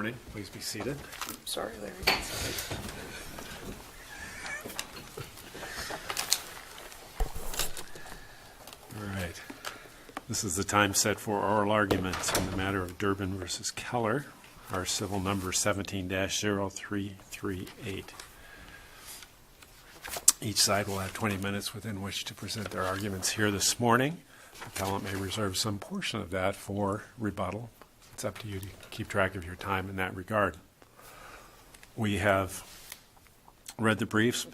morning. Please be seated. Sorry, Larry. All right. This is the time set for oral arguments in the matter of Durbin versus Keller, our civil number 17-0338. Each side will have 20 minutes within which to present their arguments here this morning. The appellant may reserve some portion of that for rebuttal. It's up to you to keep track of your time in that regard. We have read the briefs,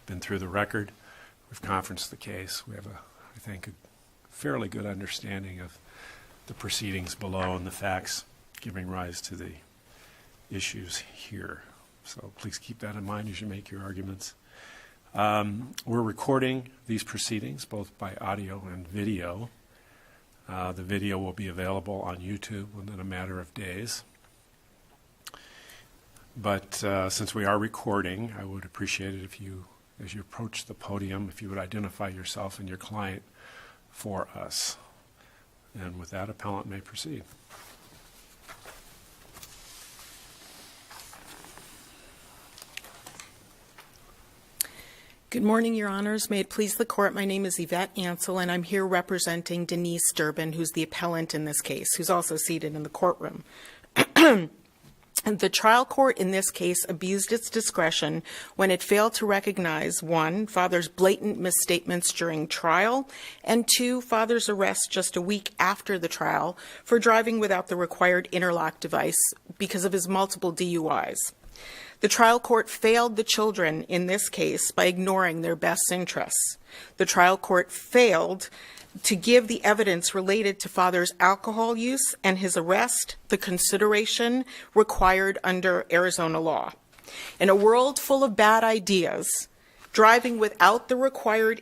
been through the record, we've conferenced the case. We have, I think, a fairly good understanding of the proceedings below and the facts giving rise to the issues here. So please keep that in mind as you make your arguments. We're recording these proceedings both by audio and video. The video will be available on YouTube within a matter of days. But since we are recording, I would appreciate it if you, as you approach the podium, if you would identify yourself and your client for us. And with that, appellant may proceed. Good morning, Your Honors. May it please the Court, my name is Yvette Ansel, and I'm here representing Denise Durbin, who's the appellant in this case, who's also seated in the courtroom. The trial court in this case abused its discretion when it failed to recognize, one, father's blatant misstatements during trial, and two, father's arrest just a week after the trial for driving without the required interlock device because of his multiple DUIs. The trial court failed the children in this case by ignoring their best interests. The trial court failed to give the evidence related to father's alcohol use and his arrest the consideration required under Arizona law. In a world full of bad ideas, driving without the required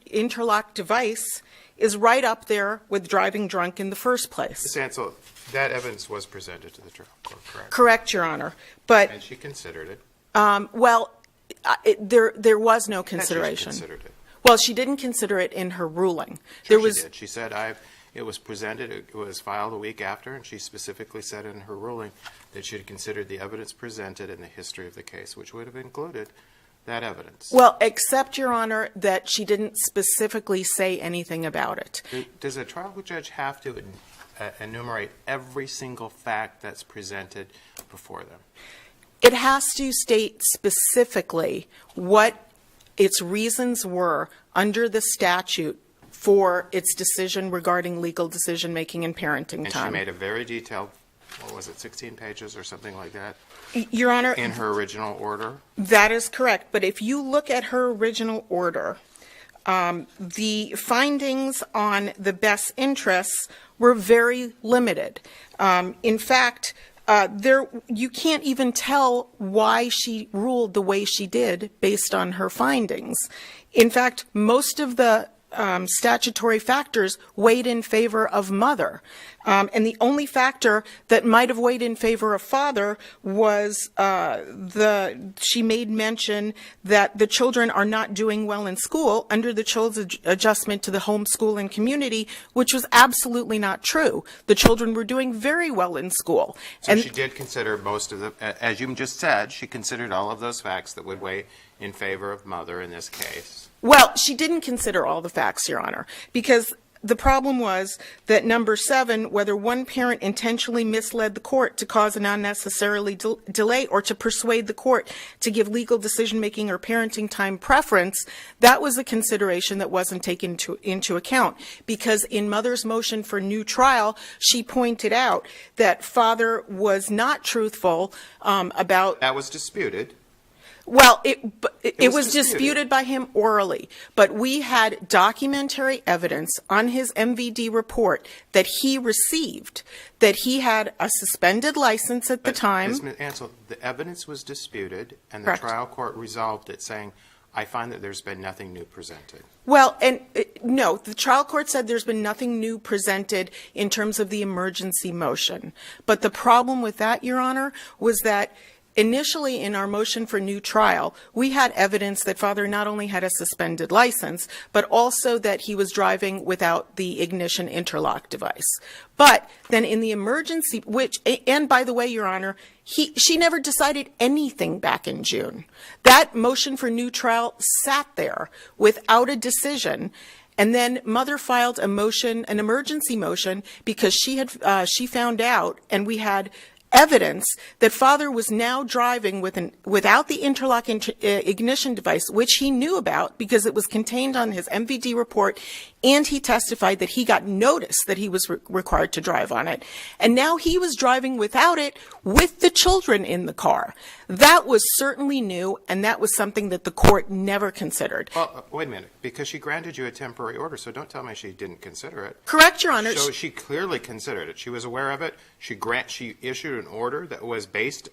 interlock device is right up there with driving drunk in the first place. Ms. Ansel, that evidence was presented to the trial court, correct? Correct, Your Honor. But and she considered it. There was no consideration. She considered it. Well, she didn't consider it in her ruling. Sure, she did. She said it was presented, it was filed a week after, and she specifically said in her ruling that she had considered the evidence presented in the history of the case, which would have included that evidence. Well, except, Your Honor, that she didn't specifically say anything about it. Does a trial judge have to enumerate every single fact that's presented before them? It has to state specifically what its reasons were under the statute for its decision regarding legal decision-making and parenting time. And she made a very detailed, 16 pages or something like that? Your Honor, in her original order? That is correct. But if you look at her original order, the findings on the best interests were very limited. In fact, you can't even tell why she ruled the way she did based on her findings. In fact, most of the statutory factors weighed in favor of mother. And the only factor that might have weighed in favor of father was she made mention that the children are not doing well in school under the child's adjustment to the homeschool and community, which was absolutely not true. The children were doing very well in school. So she did consider most of the, as you just said, she considered all of those facts that would weigh in favor of mother in this case. Well, she didn't consider all the facts, Your Honor, because the problem was that number 7, whether one parent intentionally misled the court to cause an unnecessarily delay or to persuade the court to give legal decision-making or parenting time preference, that was a consideration that wasn't taken into account. Because in mother's motion for new trial, she pointed out that father was not truthful about... That was disputed. Well, it was disputed by him orally, but we had documentary evidence on his MVD report that he received, that he had a suspended license at the time. Ms. Ansel, the evidence was disputed, and the Correct. trial court resolved it, saying, I find that there's been nothing new presented. Well, no, the trial court said there's been nothing new presented in terms of the emergency motion. But the problem with that, Your Honor, was that initially in our motion for new trial, we had evidence that father not only had a suspended license, but also that he was driving without the ignition interlock device. But then in the emergency, and by the way, Your Honor, she never decided anything back in June. That motion for new trial sat there without a decision. And then mother filed an emergency motion, because she found out, and we had evidence that father was now driving without the interlock ignition device, which he knew about because it was contained on his MVD report, and he testified that he got notice that he was required to drive on it. And now he was driving without it with the children in the car. That was certainly new, and that was something that the court never considered. Well, wait a minute, because she granted you a temporary order, so don't tell me she didn't consider it. Correct, Your Honor. So she clearly considered it. She was aware of it. She issued an order that was based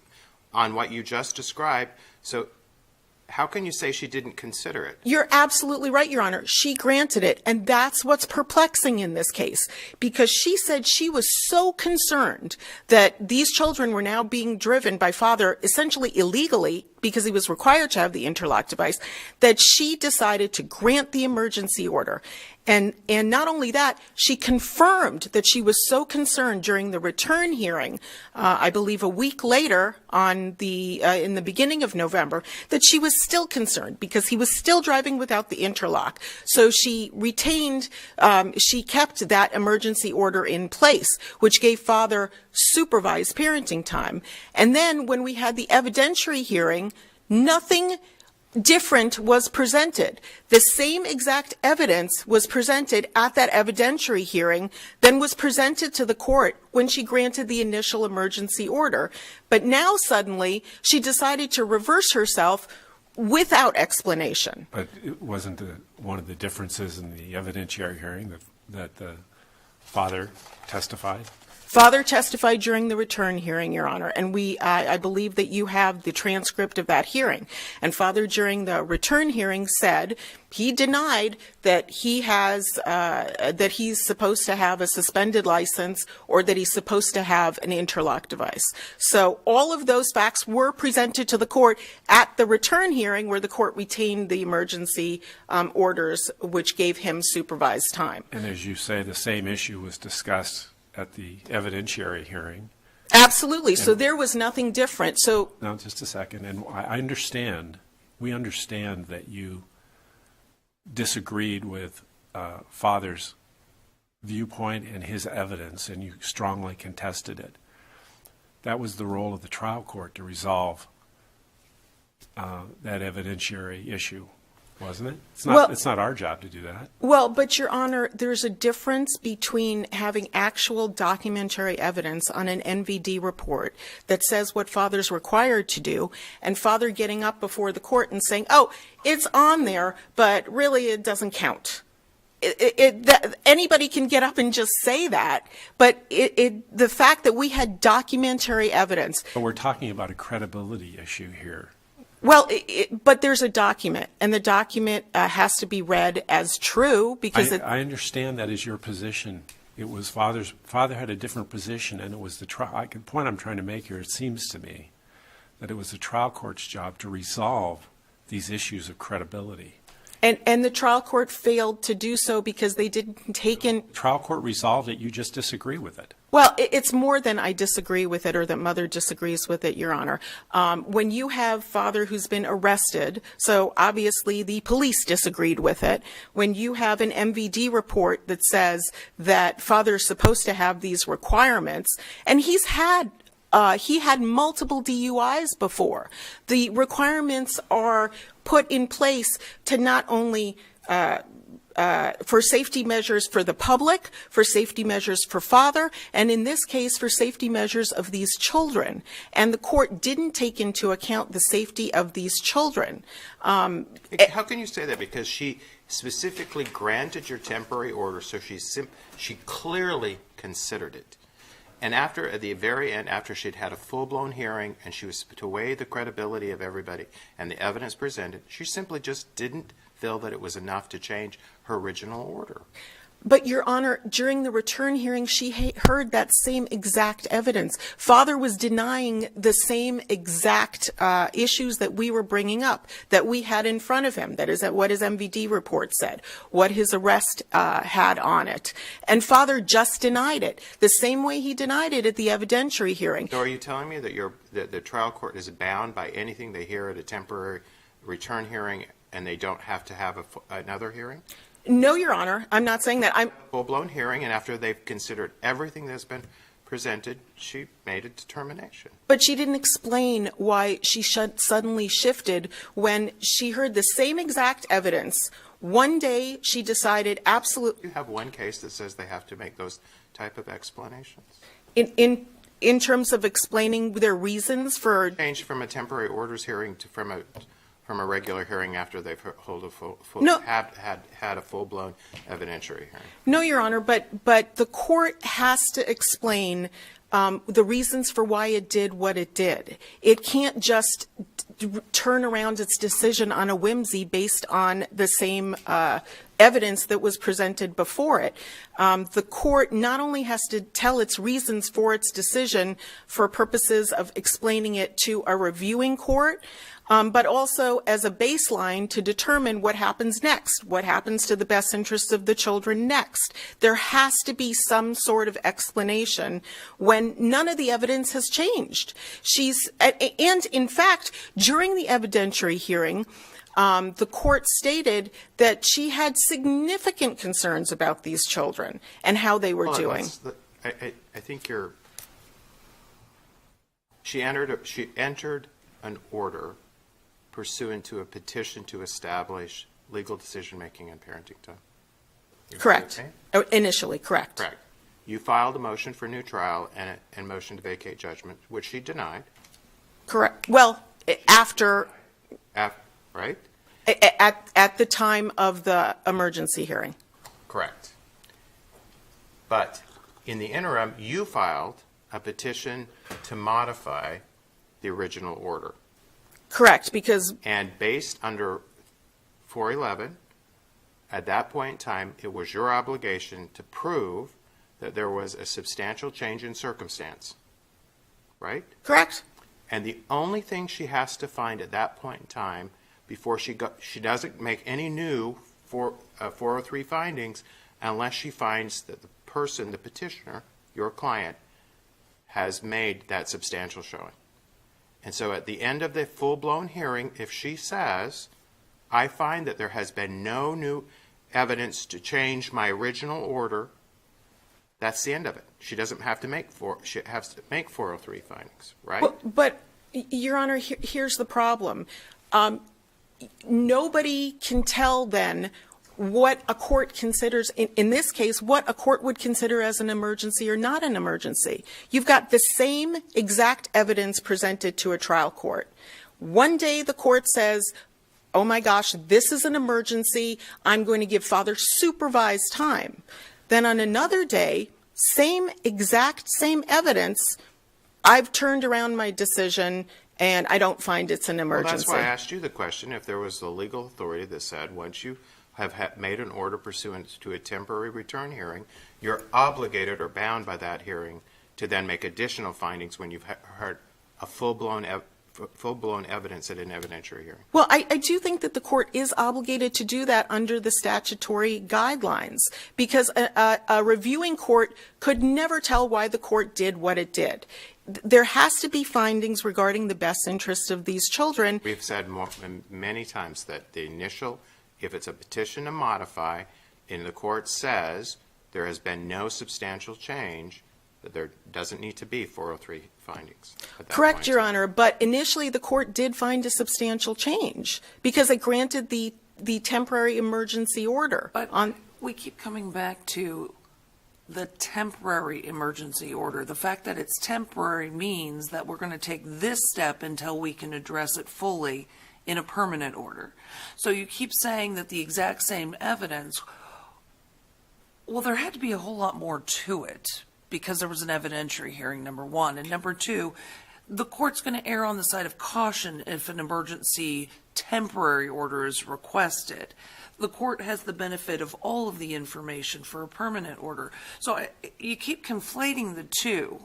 on what you just described. So how can you say she didn't consider it? You're absolutely right, Your Honor. She granted it, and that's what's perplexing in this case, because she said she was so concerned that these children were now being driven by father essentially illegally, because he was required to have the interlock device, that she decided to grant the emergency order. And not only that, she confirmed that she was so concerned during the return hearing, I believe a week later in the beginning of November, that she was still concerned because he was still driving without the interlock. So she kept that emergency order in place, which gave father supervised parenting time. And then when we had the evidentiary hearing, nothing different was presented. The same exact evidence was presented at that evidentiary hearing than was presented to the court when she granted the initial emergency order. But now suddenly she decided to reverse herself without explanation. But it wasn't one of the differences in the evidentiary hearing that the father testified? Father testified during the return hearing, Your Honor, and I believe that you have the transcript of that hearing. And father, during the return hearing, said he denied that that he's supposed to have a suspended license or that he's supposed to have an interlock device. So all of those facts were presented to the court at the return hearing, where the court retained the emergency orders, which gave him supervised time. And as you say, the same issue was discussed at the evidentiary hearing. Absolutely. So there was nothing different. So now, just a second. And we understand that you disagreed with father's viewpoint and his evidence, and you strongly contested it. That was the role of the trial court to resolve that evidentiary issue, wasn't it? It's not our job to do that. Well, but Your Honor, there's a difference between having actual documentary evidence on an NVD report that says what father's required to do, and father getting up before the court and saying, oh, it's on there, but really it doesn't count. Anybody can get up and just say that, but the fact that we had documentary evidence. But we're talking about a credibility issue here. Well, but there's a document, and the document has to be read as true because I understand that is your position. It was father had a different position, and it was the point I'm trying to make here. It seems to me that it was the trial court's job to resolve these issues of credibility. And the trial court failed to do so because they didn't take in. The trial court resolved it. You just disagree with it. Well, it's more than I disagree with it or that mother disagrees with it, Your Honor. When you have father who's been arrested, so obviously the police disagreed with it. When you have an MVD report that says that father's supposed to have these requirements, and he had multiple DUIs before. The requirements are put in place to not only for safety measures for the public, for safety measures for father, and in this case for safety measures of these children. And the court didn't take into account the safety of these children. How can you say that? Because she specifically granted your temporary order, so she clearly considered it. And at the very end, after she'd had a full-blown hearing and she was to weigh the credibility of everybody and the evidence presented, she simply just didn't feel that it was enough to change her original order. But, Your Honor, during the return hearing, she heard that same exact evidence. Father was denying the same exact issues that we were bringing up, that we had in front of him. That is what his MVD report said, what his arrest had on it. And Father just denied it, the same way he denied it at the evidentiary hearing. So are you telling me that the trial court is bound by anything they hear at a temporary return hearing, and they don't have to have another hearing? No, Your Honor, I'm not saying that. Full-blown hearing, and after they've considered everything that's been presented, she made a determination. But she didn't explain why she suddenly shifted when she heard the same exact evidence. One day she decided absolutely. You have one case that says they have to make those type of explanations. In terms of explaining their reasons for Change from a temporary orders hearing to from a regular hearing after they've had a full-blown evidentiary hearing. No, Your Honor, but the court has to explain the reasons for why it did what it did. It can't just turn around its decision on a whimsy based on the same evidence that was presented before it. The court not only has to tell its reasons for its decision for purposes of explaining it to a reviewing court, but also as a baseline to determine what happens next, what happens to the best interests of the children next. There has to be some sort of explanation when none of the evidence has changed. And in fact, during the evidentiary hearing, the court stated that she had significant concerns about these children and how they were doing. I think she entered an order pursuant to a petition to establish legal decision-making and parenting time. Correct. Initially, correct. Correct. You filed a motion for new trial and motion to vacate judgment, which she denied. Correct. Well, after right? At the time of the emergency hearing. Correct. But in the interim, you filed a petition to modify the original order. Correct, because... And based under 411, at that point in time, it was your obligation to prove that there was a substantial change in circumstance, right? Correct. And the only thing she has to find at that point in time, before she doesn't make any new 403 findings, unless she finds that the person, the petitioner, your client, has made that substantial showing. And so at the end of the full-blown hearing, if she says, I find that there has been no new evidence to change my original order, that's the end of it. She doesn't have to make 403 findings, right? But Your Honor, here's the problem. Nobody can tell then what a court considers, in this case, what a court would consider as an emergency or not an emergency. You've got the same exact evidence presented to a trial court. One day the court says, oh my gosh, this is an emergency, I'm going to give father supervised time. Then on another day, same evidence, I've turned around my decision and I don't find it's an emergency. Well, that's why I asked you the question, if there was the legal authority that said once you have made an order pursuant to a temporary return hearing, you're obligated or bound by that hearing to then make additional findings when you've heard a full-blown evidence at an evidentiary hearing. Well, I do think that the court is obligated to do that under the statutory guidelines, because a reviewing court could never tell why the court did what it did. There has to be findings regarding the best interest of these children. We've said many times that the initial, if it's a petition to modify, and the court says there has been no substantial change, that there doesn't need to be 403 findings. Correct, Your Honor, but initially the court did find a substantial change because it granted the temporary emergency order. But we keep coming back to the temporary emergency order. The fact that it's temporary means that we're going to take this step until we can address it fully in a permanent order. So you keep saying that the exact same evidence, well, there had to be a whole lot more to it, because there was an evidentiary hearing, number one. And number two, the court's going to err on the side of caution if an emergency temporary order is requested. The court has the benefit of all of the information for a permanent order. So you keep conflating the two.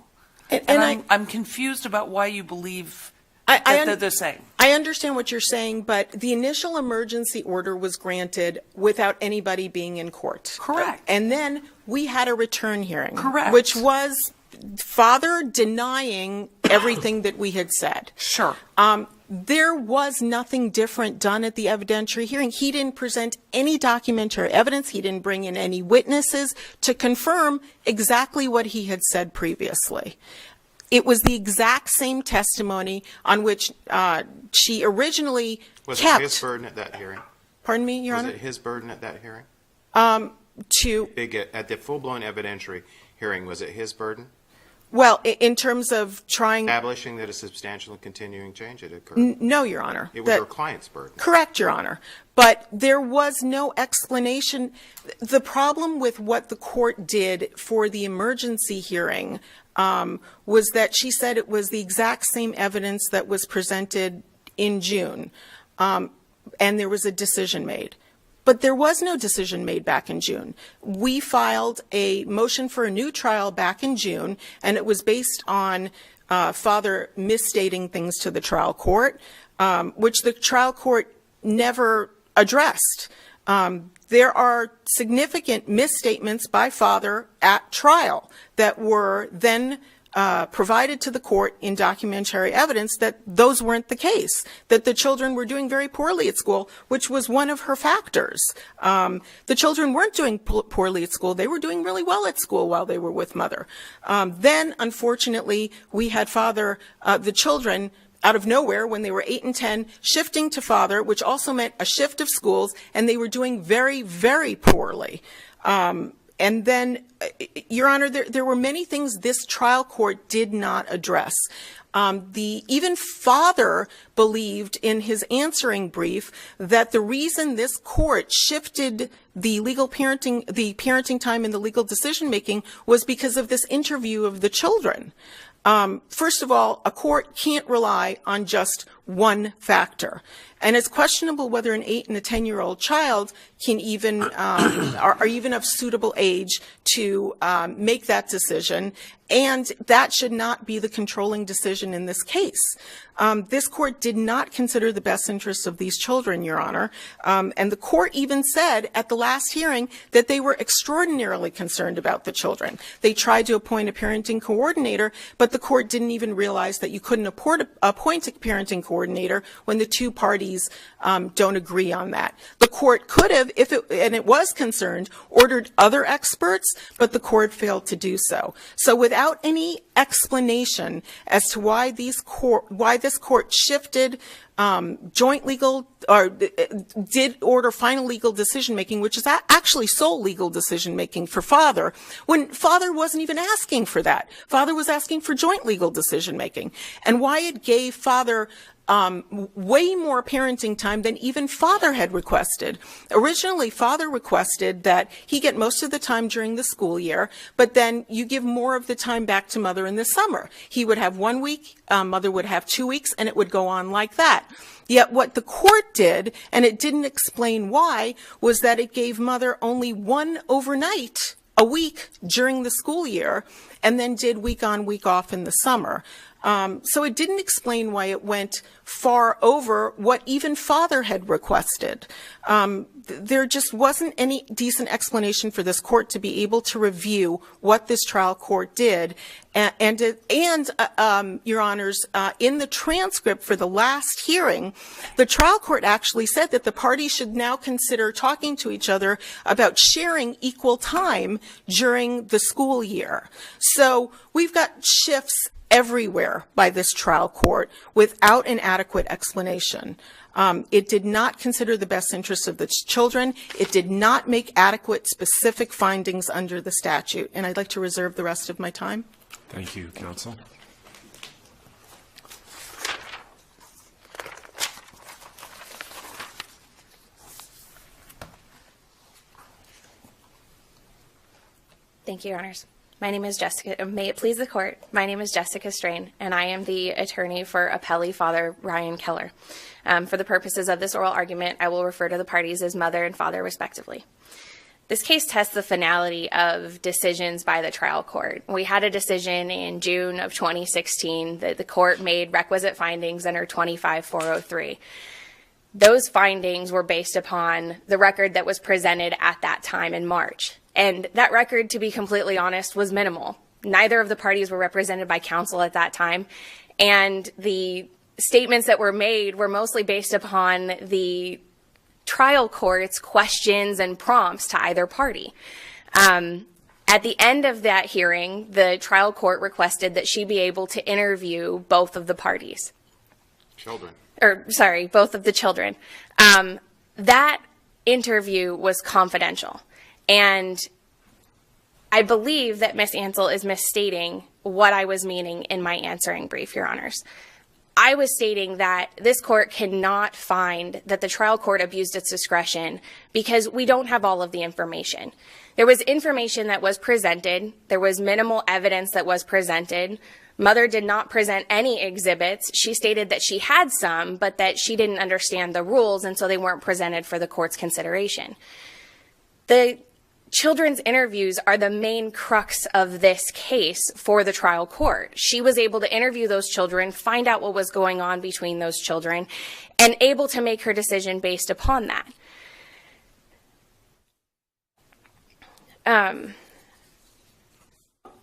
And I'm confused about why you believe that they're the same. I understand what you're saying, but the initial emergency order was granted without anybody being in court. Correct. And then we had a return hearing. Correct. Which was father denying everything that we had said. Sure. There was nothing different done at the evidentiary hearing. He didn't present any documentary evidence. He didn't bring in any witnesses to confirm exactly what he had said previously. It was the exact same testimony on which she originally Was kept. it his burden at that hearing? Pardon me, Your Honor? Was it his burden at that hearing? At the full-blown evidentiary hearing, was it his burden? Well, in terms of trying. Establishing that a substantial and continuing change had occurred. No, Your Honor. It was her client's burden. Correct, Your Honor. But there was no explanation. The problem with what the court did for the emergency hearing was that she said it was the exact same evidence that was presented in June, and there was a decision made. But there was no decision made back in June. We filed a motion for a new trial back in June, and it was based on father misstating things to the trial court, which the trial court never addressed. There are significant misstatements by father at trial that were then provided to the court in documentary evidence that those weren't the case, that the children were doing very poorly at school, which was one of her factors. The children weren't doing poorly at school. They were doing really well at school while they were with mother. Then, unfortunately, we had the children out of nowhere, when they were 8 and 10, shifting to father, which also meant a shift of schools, and they were doing very, very poorly. And then, Your Honor, there were many things this trial court did not address. Even father believed in his answering brief that the reason this court shifted the parenting time and the legal decision making was because of this interview of the children. First of all, a court can't rely on just one factor. And it's questionable whether an 8 and a 10-year-old child can even, are even of suitable age to make that decision. And that should not be the controlling decision in this case. This court did not consider the best interests of these children, Your Honor. And the court even said at the last hearing that they were extraordinarily concerned about the children. They tried to appoint a parenting coordinator, but the court didn't even realize that you couldn't appoint a parenting coordinator when the two parties don't agree on that. The court could have, and it was concerned, ordered other experts, but the court failed to do so. So without any explanation as to why this court shifted joint legal or did order final legal decision making, which is actually sole legal decision making for father, when father wasn't even asking for that. Father was asking for joint legal decision making, and why it gave father way more parenting time than even father had requested. Originally, father requested that he get most of the time during the school year, but then you give more of the time back to mother in the summer. He would have 1 week, mother would have 2 weeks, and it would go on like that. Yet what the court did, and it didn't explain why, was that it gave mother only one overnight a week during the school year, and then did week on, week off in the summer. So it didn't explain why it went far over what even father had requested. There just wasn't any decent explanation for this court to be able to review what this trial court did. And Your Honors, in the transcript for the last hearing, the trial court actually said that the parties should now consider talking to each other about sharing equal time during the school year. So we've got shifts everywhere by this trial court without an adequate explanation. It did not consider the best interests of the children. It did not make adequate specific findings under the statute. And I'd like to reserve the rest of my time. Thank you, counsel. Thank you, Your Honors. My name is Jessica. May it please the court. My name is Jessica Strain, and I am the attorney for appellee father Ryan Keller. For the purposes of this oral argument, I will refer to the parties as mother and father, respectively. This case tests the finality of decisions by the trial court. We had a decision in June of 2016 that the court made requisite findings under 25-403. Those findings were based upon the record that was presented at that time in March. And that record, to be completely honest, was minimal. Neither of the parties were represented by counsel at that time. And the statements that were made were mostly based upon the trial court's questions and prompts to either party. At the end of that hearing, the trial court requested that she be able to interview both of the parties. Both of the children. That interview was confidential. And I believe that Ms. Ansell is misstating what I was meaning in my answering brief, Your Honors. I was stating that this court cannot find that the trial court abused its discretion because we don't have all of the information. There was information that was presented. There was minimal evidence that was presented. Mother did not present any exhibits. She stated that she had some, but that she didn't understand the rules, and so they weren't presented for the court's consideration. The children's interviews are the main crux of this case for the trial court. She was able to interview those children, find out what was going on between those children, and able to make her decision based upon that.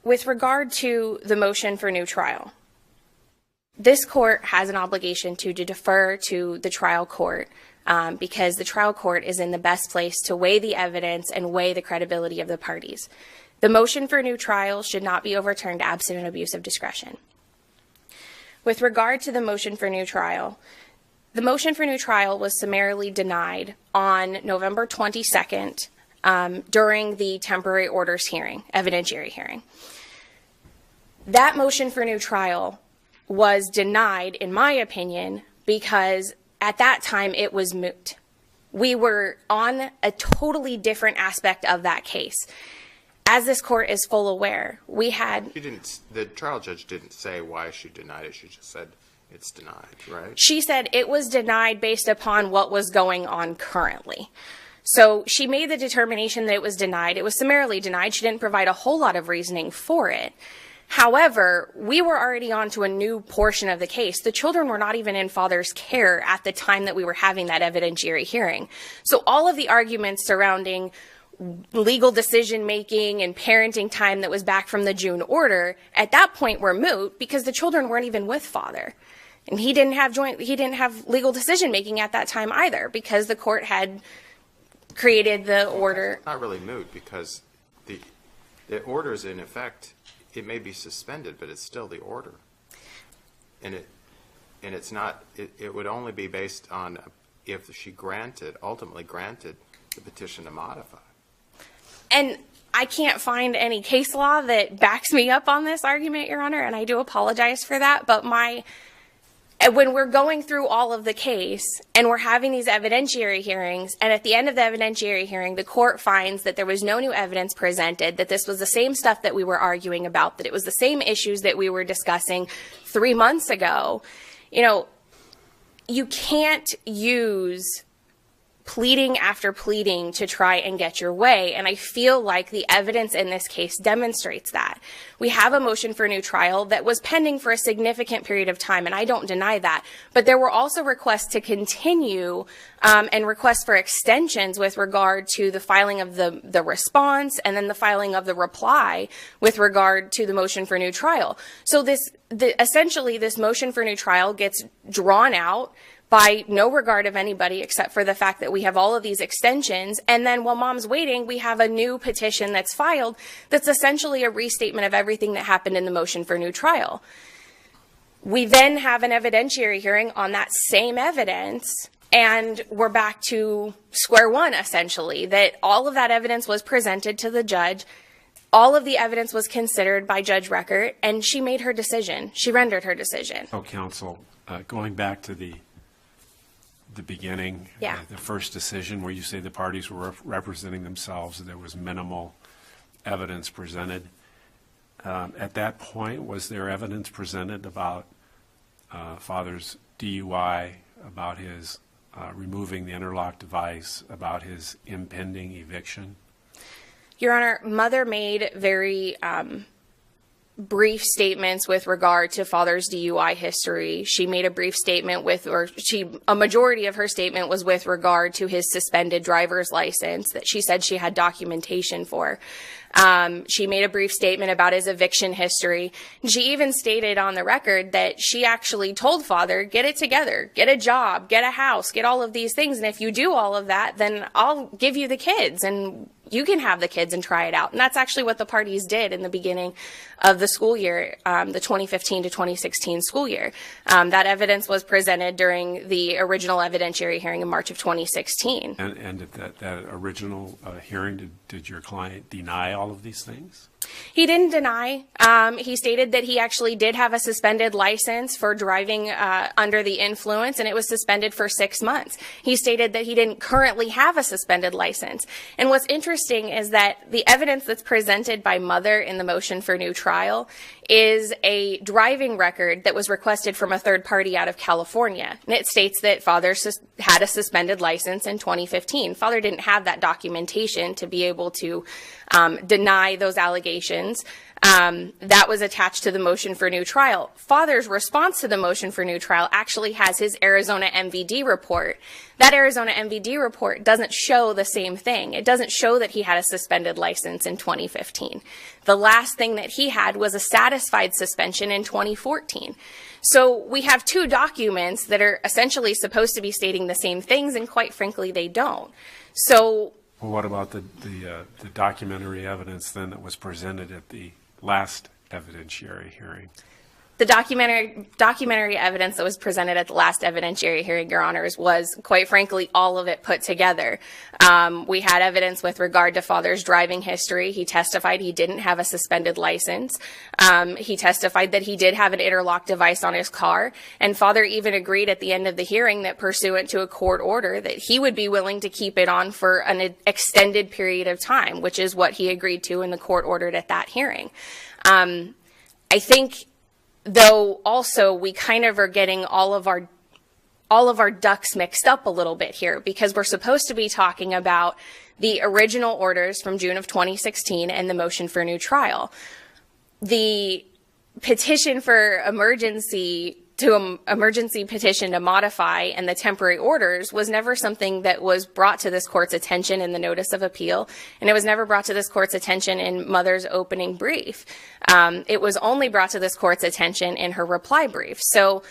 With regard to the motion for new trial, this court has an obligation to defer to the trial court because the trial court is in the best place to weigh the evidence and weigh the credibility of the parties. The motion for new trial should not be overturned absent an abuse of discretion. With regard to the motion for new trial, the motion for new trial was summarily denied on November 22nd during the temporary orders hearing, evidentiary hearing. That motion for new trial was denied, in my opinion, because at that time it was moot. We were on a totally different aspect of that case. As this court is full aware, the trial judge didn't say why she denied it. She just said it's denied, right? She said it was denied based upon what was going on currently. So she made the determination that it was denied. It was summarily denied. She didn't provide a whole lot of reasoning for it. However, we were already on to a new portion of the case. The children were not even in father's care at the time that we were having that evidentiary hearing. So all of the arguments surrounding legal decision-making and parenting time that was back from the June order, at that point were moot because the children weren't even with father. And he didn't have legal decision-making at that time either because the court had created the order. It's not really moot because the order's in effect. It may be suspended, but it's still the order. And it's not, it would only be based on if she ultimately granted the petition to modify. And I can't find any case law that backs me up on this argument, Your Honor, and I do apologize for that, but when we're going through all of the case and we're having these evidentiary hearings, and at the end of the evidentiary hearing, the court finds that there was no new evidence presented, that this was the same stuff that we were arguing about, that it was the same issues that we were discussing 3 months ago, you can't use pleading after pleading to try and get your way, and I feel like the evidence in this case demonstrates that. We have a motion for new trial that was pending for a significant period of time, and I don't deny that, but there were also requests to continue and requests for extensions with regard to the filing of the response and then the filing of the reply with regard to the motion for new trial. So essentially this motion for new trial gets drawn out by no regard of anybody except for the fact that we have all of these extensions, and then while mom's waiting, we have a new petition that's filed that's essentially a restatement of everything that happened in the motion for new trial. We then have an evidentiary hearing on that same evidence, and we're back to square one, essentially, that all of that evidence was presented to the judge, all of the evidence was considered by Judge Reckert, and she made her decision. She rendered her decision. Oh, counsel, going back to the beginning, the first decision where you say the parties were representing themselves and there was minimal evidence presented. At that point, was there evidence presented about father's DUI, about his removing the interlock device, about his impending eviction? Your Honor, mother made very brief statements with regard to father's DUI history. She made a brief statement a majority of her statement was with regard to his suspended driver's license that she said she had documentation for. She made a brief statement about his eviction history. She even stated on the record that she actually told father, get it together, get a job, get a house, get all of these things. And if you do all of that, then I'll give you the kids and you can have the kids and try it out. And that's actually what the parties did in the beginning of the school year, the 2015 to 2016 school year. That evidence was presented during the original evidentiary hearing in March of 2016. And at that original hearing, did your client deny all of these things? He didn't deny. He stated that he actually did have a suspended license for driving under the influence, and it was suspended for 6 months. He stated that he didn't currently have a suspended license. And what's interesting is that the evidence that's presented by mother in the motion for new trial is a driving record that was requested from a third party out of California. And it states that father had a suspended license in 2015. Father didn't have that documentation to be able to deny those allegations. That was attached to the motion for new trial. Father's response to the motion for new trial actually has his Arizona MVD report. That Arizona MVD report doesn't show the same thing. It doesn't show that he had a suspended license in 2015. The last thing that he had was a satisfied suspension in 2014. So we have two documents that are essentially supposed to be stating the same things, and quite frankly, they don't. So well, what about the documentary evidence then that was presented at the last evidentiary hearing? The documentary evidence that was presented at the last evidentiary hearing, Your Honors, was, quite frankly, all of it put together. We had evidence with regard to father's driving history. He testified he didn't have a suspended license. He testified that he did have an interlock device on his car. And father even agreed at the end of the hearing that pursuant to a court order that he would be willing to keep it on for an extended period of time, which is what he agreed to and the court ordered at that hearing. I think, though, also we kind of are getting all of our ducks mixed up a little bit here, because we're supposed to be talking about the original orders from June of 2016 and the motion for new trial. The petition for emergency petition to modify and the temporary orders was never something that was brought to this court's attention in the notice of appeal, and it was never brought to this court's attention in mother's opening brief. It was only brought to this court's attention in her reply brief. So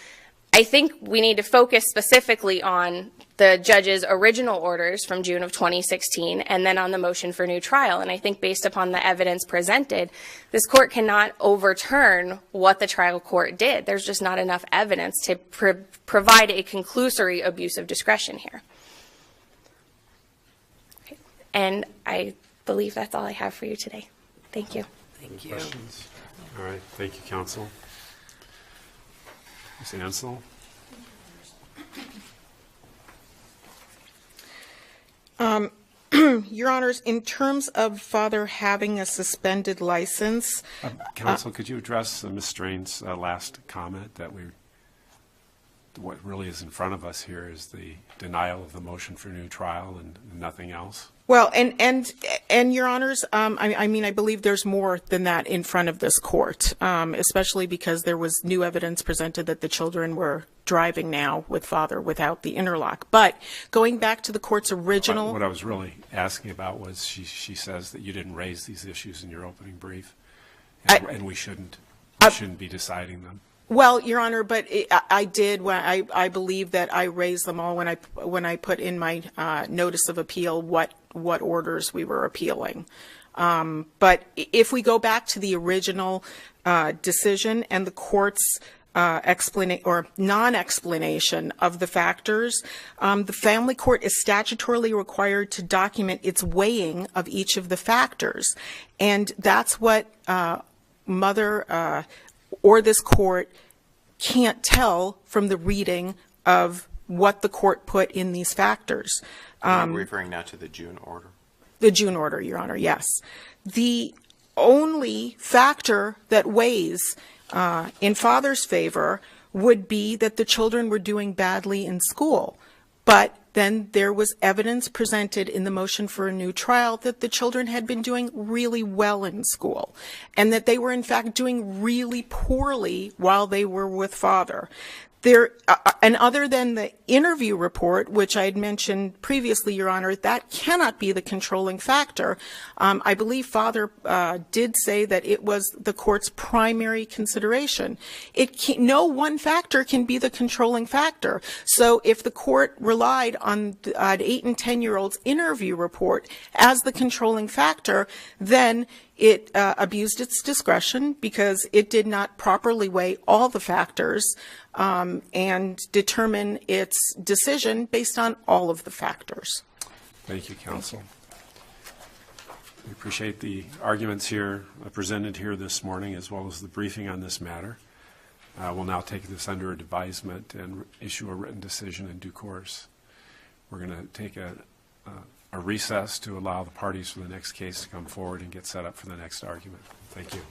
I think we need to focus specifically on the judge's original orders from June of 2016 and then on the motion for new trial. And I think based upon the evidence presented, this court cannot overturn what the trial court did. There's just not enough evidence to provide a conclusory abuse of discretion here. Okay. And I believe that's all I have for you today. Thank you. Thank you. Questions? All right. Thank you, counsel. Ms. Ansel? Your Honors, in terms of father having a suspended license, Counsel, could you address Ms. Strain's last comment that what really is in front of us here is the denial of the motion for new trial and nothing else? well, and Your Honors, I mean, I believe there's more than that in front of this court, especially because there was new evidence presented that the children were driving now with father without the interlock. But going back to the court's original... What I was really asking about was she says that you didn't raise these issues in your opening brief, and we shouldn't be deciding them. Well, Your Honor, but I did. I believe that I raised them all when I put in my notice of appeal what orders we were appealing. But if we go back to the original decision and the court's non-explanation of the factors, the family court is statutorily required to document its weighing of each of the factors, and that's what mother or this court can't tell from the reading of what the court put in these factors. I'm referring now to the June order. The June order, Your Honor, yes. only factor that weighs in father's favor would be that the children were doing badly in school. But then there was evidence presented in the motion for a new trial that the children had been doing really well in school, and that they were in fact doing really poorly while they were with father. And other than the interview report, which I had mentioned previously, Your Honor, that cannot be the controlling factor. I believe father did say that it was the court's primary consideration. No one factor can be the controlling factor. So if the court relied on an 8 and 10-year-old's interview report as the controlling factor, then it abused its discretion because it did not properly weigh all the factors and determine its decision based on all of the factors. Thank you, counsel. We appreciate the arguments here presented here this morning, as well as the briefing on this matter. We'll now take this under advisement and issue a written decision in due course. We're going to take a recess to allow the parties for the next case to come forward and get set up for the next argument. Thank you.